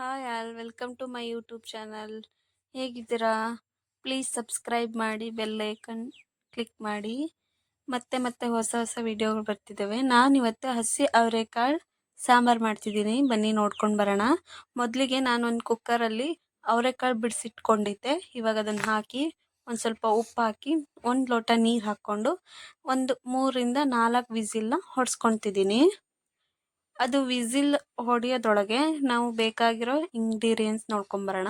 Hi all welcome to my YouTube channel. ಹೇಗಿದ್ದೀರಾ? Please subscribe ಮಾಡಿ, bell icon click ಮಾಡಿ. ಮತ್ತೆ ಮತ್ತೆ ಹೊಸ ಹೊಸ ವಿಡಿಯೋಗಳು ಬರ್ತಿದ್ದಾವೆ. ನಾನಿವತ್ತು ಹಸಿ ಅವರೆಕಾಳು ಸಾಂಬಾರು ಮಾಡ್ತಿದ್ದೀನಿ. ಬನ್ನಿ ನೋಡ್ಕೊಂಡು ಬರೋಣ. ಮೊದಲಿಗೆ ನಾನೊಂದು ಕುಕ್ಕರಲ್ಲಿ ಅವರೆಕಾಳು ಬಿಡಿಸಿಟ್ಕೊಂಡಿದ್ದೆ. ಇವಾಗ ಅದನ್ನು ಹಾಕಿ ಒಂದು ಸ್ವಲ್ಪ ಉಪ್ಪು ಹಾಕಿ 1 ಲೋಟ ನೀರು ಹಾಕ್ಕೊಂಡು ಒಂದು 3 ರಿಂದ 4 ವಿಸಿಲ್ನ ಹೊಡ್ಸ್ಕೊತಿದ್ದೀನಿ. ಅದು ವಿಸಿಲ್ ಹೊಡೆಯೋದ್ರೊಳಗೆ ನಾವು ಬೇಕಾಗಿರೋ ಇಂಗ್ರೀಡಿಯೆಂಟ್ಸ್ ನೋಡ್ಕೊಂಬರೋಣ.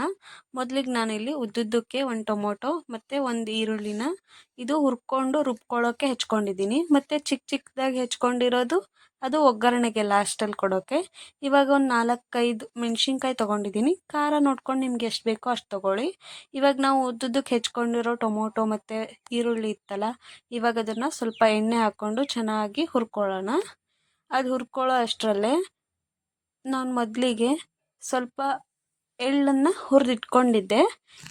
ಮೊದಲಿಗೆ ನಾನಿಲ್ಲಿ ಉದ್ದುದ್ದಕ್ಕೆ ಒಂದು ಟೊಮೊಟೊ ಮತ್ತು ಒಂದು ಈರುಳ್ಳಿನ ಇದು ಹುರ್ಕೊಂಡು ರುಬ್ಕೊಳ್ಳೋಕ್ಕೆ ಹೆಚ್ಕೊಂಡಿದ್ದೀನಿ. ಮತ್ತು ಚಿಕ್ಕ ಚಿಕ್ಕದಾಗಿ ಹೆಚ್ಕೊಂಡಿರೋದು ಅದು ಒಗ್ಗರಣೆಗೆ ಲಾಸ್ಟಲ್ಲಿ ಕೊಡೋಕ್ಕೆ. ಇವಾಗ ಒಂದು 4-5 ಮೆಣಸಿನ್ಕಾಯಿ ತೊಗೊಂಡಿದ್ದೀನಿ. ಖಾರ ನೋಡ್ಕೊಂಡು ನಿಮ್ಗೆ ಎಷ್ಟು ಬೇಕೋ ಅಷ್ಟು ತೊಗೊಳ್ಳಿ. ಇವಾಗ ನಾವು ಉದ್ದುದ್ದಕ್ಕೆ ಹೆಚ್ಕೊಂಡಿರೋ ಟೊಮೊಟೊ ಮತ್ತು ಈರುಳ್ಳಿ ಇತ್ತಲ್ಲ, ಇವಾಗ ಅದನ್ನು ಸ್ವಲ್ಪ ಎಣ್ಣೆ ಹಾಕ್ಕೊಂಡು ಚೆನ್ನಾಗಿ ಹುರ್ಕೊಳ್ಳೋಣ. ಅದು ಹುರ್ಕೊಳ್ಳೋ ಅಷ್ಟರಲ್ಲೇ ನಾನು ಮೊದಲಿಗೆ ಸ್ವಲ್ಪ ಎಳ್ಳನ್ನು ಹುರಿದಿಟ್ಕೊಂಡಿದ್ದೆ.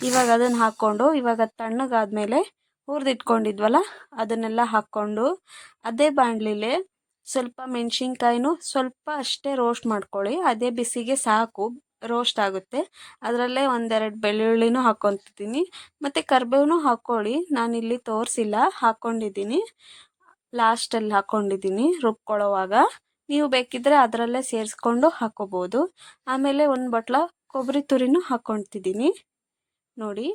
ಇವಾಗ ಅದನ್ನು ಹಾಕ್ಕೊಂಡು ಇವಾಗ ತಣ್ಣಗಾದ್ಮೇಲೆ ಹುರಿದಿಟ್ಕೊಂಡಿದ್ವಲ್ಲ ಅದನ್ನೆಲ್ಲ ಹಾಕ್ಕೊಂಡು ಅದೇ ಬಾಣಲಿಲೆ ಸ್ವಲ್ಪ ಮೆಣಸಿನ್ಕಾಯಿನೂ ಸ್ವಲ್ಪ ಅಷ್ಟೇ ರೋಸ್ಟ್ ಮಾಡ್ಕೊಳ್ಳಿ. ಅದೇ ಬಿಸಿಗೆ ಸಾಕು, ರೋಸ್ಟ್ ಆಗುತ್ತೆ. ಅದರಲ್ಲೇ 1-2 ಬೆಳ್ಳುಳ್ಳಿನೂ ಹಾಕ್ಕೊತಿದ್ದೀನಿ ಮತ್ತು ಕರಿಬೇವೂ ಹಾಕ್ಕೊಳ್ಳಿ. ನಾನಿಲ್ಲಿ ತೋರಿಸಿಲ್ಲ, ಹಾಕ್ಕೊಂಡಿದ್ದೀನಿ, ಲಾಸ್ಟಲ್ಲಿ ಹಾಕ್ಕೊಂಡಿದ್ದೀನಿ ರುಬ್ಕೊಳ್ಳೋವಾಗ. ನೀವು ಬೇಕಿದ್ದರೆ ಅದರಲ್ಲೇ ಸೇರಿಸ್ಕೊಂಡು ಹಾಕ್ಕೋಬೋದು. ಆಮೇಲೆ ಒಂದು ಬಟ್ಲ ಕೊಬ್ಬರಿ ತುರಿನೂ ಹಾಕ್ಕೊತಿದ್ದೀನಿ ನೋಡಿ.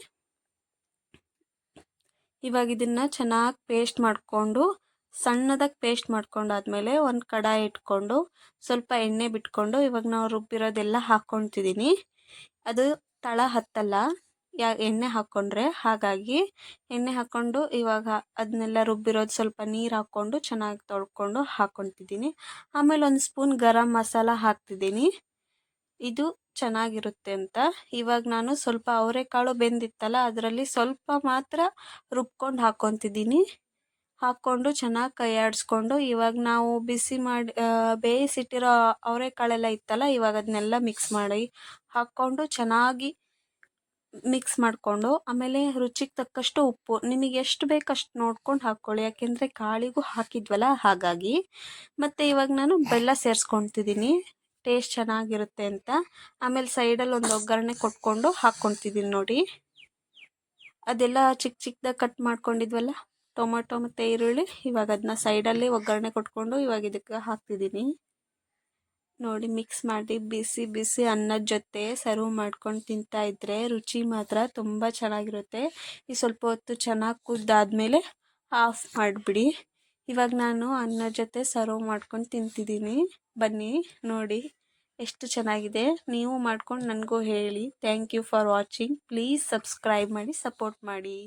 ಇವಾಗ ಇದನ್ನು ಚೆನ್ನಾಗಿ ಪೇಸ್ಟ್ ಮಾಡಿಕೊಂಡು ಸಣ್ಣದಾಗಿ ಪೇಸ್ಟ್ ಮಾಡ್ಕೊಂಡಾದ್ಮೇಲೆ ಒಂದು ಕಡಾಯಿ ಇಟ್ಕೊಂಡು ಸ್ವಲ್ಪ ಎಣ್ಣೆ ಬಿಟ್ಕೊಂಡು ಇವಾಗ ನಾವು ರುಬ್ಬಿರೋದೆಲ್ಲ ಹಾಕ್ಕೊತಿದ್ದೀನಿ. ಅದು ತಳ ಹತ್ತಲ್ಲ ಎಣ್ಣೆ ಹಾಕ್ಕೊಂಡ್ರೆ, ಹಾಗಾಗಿ ಎಣ್ಣೆ ಹಾಕ್ಕೊಂಡು ಇವಾಗ ಅದನ್ನೆಲ್ಲ ರುಬ್ಬಿರೋದು ಸ್ವಲ್ಪ ನೀರು ಹಾಕ್ಕೊಂಡು ಚೆನ್ನಾಗಿ ತೊಳ್ಕೊಂಡು ಹಾಕ್ಕೊತಿದ್ದೀನಿ. ಆಮೇಲೆ 1 ಸ್ಪೂನ್ ಗರಂ ಮಸಾಲ ಹಾಕ್ತಿದ್ದೀನಿ, ಇದು ಚೆನ್ನಾಗಿರುತ್ತೆ ಅಂತ. ಇವಾಗ ನಾನು ಸ್ವಲ್ಪ ಅವರೆಕಾಳು ಬೆಂದಿತ್ತಲ್ಲ ಅದರಲ್ಲಿ ಸ್ವಲ್ಪ ಮಾತ್ರ ರುಬ್ಕೊಂಡು ಹಾಕ್ಕೊತಿದ್ದೀನಿ. ಹಾಕ್ಕೊಂಡು ಚೆನ್ನಾಗಿ ಕೈ ಆಡಿಸ್ಕೊಂಡು ಇವಾಗ ನಾವು ಬಿಸಿ ಮಾಡಿ ಬೇಯಿಸಿಟ್ಟಿರೋ ಅವರೆಕಾಳೆಲ್ಲ ಇತ್ತಲ್ಲ, ಇವಾಗ ಅದನ್ನೆಲ್ಲ ಮಿಕ್ಸ್ ಮಾಡಿ ಹಾಕ್ಕೊಂಡು ಚೆನ್ನಾಗಿ ಮಿಕ್ಸ್ ಮಾಡಿಕೊಂಡು ಆಮೇಲೆ ರುಚಿಗೆ ತಕ್ಕಷ್ಟು ಉಪ್ಪು ನಿಮಗೆ ಎಷ್ಟು ಬೇಕು ಅಷ್ಟು ನೋಡ್ಕೊಂಡು ಹಾಕ್ಕೊಳ್ಳಿ, ಯಾಕೆಂದರೆ ಕಾಳಿಗೂ ಹಾಕಿದ್ವಲ್ಲ ಹಾಗಾಗಿ. ಮತ್ತು ಇವಾಗ ನಾನು ಬೆಲ್ಲ ಸೇರಿಸ್ಕೊತಿದ್ದೀನಿ ಟೇಸ್ಟ್ ಚೆನ್ನಾಗಿರುತ್ತೆ ಅಂತ. ಆಮೇಲೆ ಸೈಡಲ್ಲಿ ಒಂದು ಒಗ್ಗರಣೆ ಕೊಟ್ಕೊಂಡು ಹಾಕ್ಕೊತಿದ್ದೀನಿ ನೋಡಿ. ಅದೆಲ್ಲ ಚಿಕ್ಕ ಚಿಕ್ಕದಾಗಿ ಕಟ್ ಮಾಡ್ಕೊಂಡಿದ್ವಲ್ಲ ಟೊಮೊಟೊ ಮತ್ತು ಈರುಳ್ಳಿ, ಇವಾಗ ಅದನ್ನ ಸೈಡಲ್ಲಿ ಒಗ್ಗರಣೆ ಕೊಟ್ಕೊಂಡು ಇವಾಗ ಇದಕ್ಕೆ ಹಾಕ್ತಿದ್ದೀನಿ ನೋಡಿ. ಮಿಕ್ಸ್ ಮಾಡಿ ಬಿಸಿ ಬಿಸಿ ಅನ್ನದ ಜೊತೆ ಸರ್ವ್ ಮಾಡ್ಕೊಂಡು ತಿಂತಾಯಿದ್ರೆ ರುಚಿ ಮಾತ್ರ ತುಂಬ ಚೆನ್ನಾಗಿರುತ್ತೆ. ಈ ಸ್ವಲ್ಪ ಹೊತ್ತು ಚೆನ್ನಾಗಿ ಕುದ್ದಾದ್ಮೇಲೆ ಆಫ್ ಮಾಡಿಬಿಡಿ. ಇವಾಗ ನಾನು ಅನ್ನದ ಜೊತೆ ಸರ್ವ್ ಮಾಡ್ಕೊಂಡು ತಿಂತಿದ್ದೀನಿ. ಬನ್ನಿ ನೋಡಿ ಎಷ್ಟು ಚೆನ್ನಾಗಿದೆ. ನೀವು ಮಾಡ್ಕೊಂಡು ನನಗೂ ಹೇಳಿ. Thank you for watching. Please subscribe ಮಾಡಿ, ಸಪೋರ್ಟ್ ಮಾಡಿ.